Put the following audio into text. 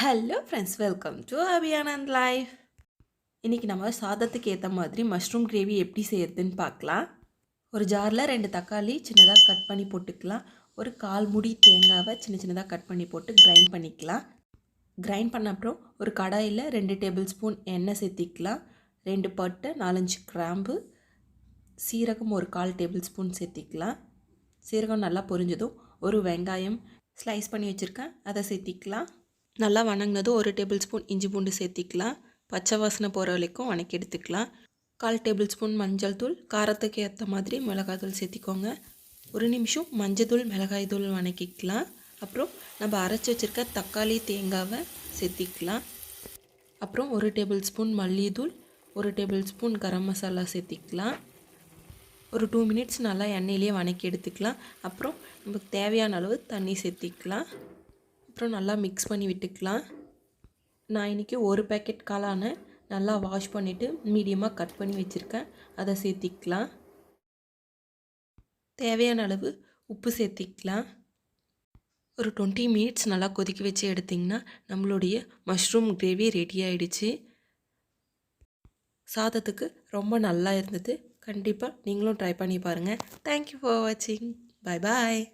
Hello friends, welcome to அபியானந்த் life. இன்றைக்கி நம்ம சாதத்துக்கு ஏற்ற மாதிரி மஷ்ரூம் கிரேவி எப்படி செய்யறதுன்னு பார்க்கலாம். ஒரு ஜாரில் 2 தக்காளி சின்னதாக கட் பண்ணி போட்டுக்கலாம். ஒரு 1/4 மூடி தேங்காவை சின்ன சின்னதாக கட் பண்ணி போட்டு கிரைண்ட் பண்ணிக்கலாம். கிரைண்ட் பண்ண அப்புறம் ஒரு கடாயில் 2 டேபிள் ஸ்பூன் எண்ணெய் சேர்த்திக்கலாம். 2 பட்டை, 4-5 கிராம்பு, சீரகம் ஒரு 1/4 டேபிள் ஸ்பூன் சேர்த்திக்கலாம். சீரகம் நல்லா பொரிஞ்சதும் ஒரு வெங்காயம் ஸ்லைஸ் பண்ணி வச்சுருக்கேன், அதை சேர்த்திக்கலாம். நல்லா வணங்கினதும் 1 டேபிள் ஸ்பூன் இஞ்சி பூண்டு சேர்த்திக்கலாம். பச்சை வாசனை போகிற வரைக்கும் வணக்கி எடுத்துக்கலாம். 1/4 டேபிள் ஸ்பூன் மஞ்சள் தூள், காரத்துக்கு ஏற்ற மாதிரி மிளகாய் தூள் சேர்த்திக்கோங்க. 1 நிமிஷம் மஞ்சள் தூள் மிளகாய் தூள் வணக்கிக்கலாம். அப்புறம் நம்ம அரைச்சி வச்சுருக்க தக்காளி தேங்காவை சேர்த்திக்கலாம். அப்புறம் 1 டேபிள் ஸ்பூன் மல்லித்தூள், 1 டேபிள் ஸ்பூன் கரம் மசாலா சேர்த்திக்கலாம். ஒரு 2 மினிட்ஸ் நல்லா எண்ணெயிலே வணக்கி எடுத்துக்கலாம். அப்புறம் நமக்கு தேவையான அளவு தண்ணி சேர்த்திக்கலாம். அப்புறம் நல்லா மிக்ஸ் பண்ணி விட்டுக்கலாம். நான் இன்றைக்கி 1 பேக்கெட் காளானை நல்லா வாஷ் பண்ணிவிட்டு மீடியமாக கட் பண்ணி வச்சுருக்கேன், அதை சேர்த்திக்கலாம். தேவையான அளவு உப்பு சேர்த்திக்கலாம். ஒரு 20 மினிட்ஸ் நல்லா கொதிக்க வச்சு எடுத்திங்கன்னா நம்மளுடைய மஷ்ரூம் கிரேவி ரெடி ஆகிடுச்சு. சாதத்துக்கு ரொம்ப நல்லா இருந்தது. கண்டிப்பாக நீங்களும் ட்ரை பண்ணி பாருங்கள். தேங்க்யூ ஃபார் வாட்சிங். பாய் பாய்.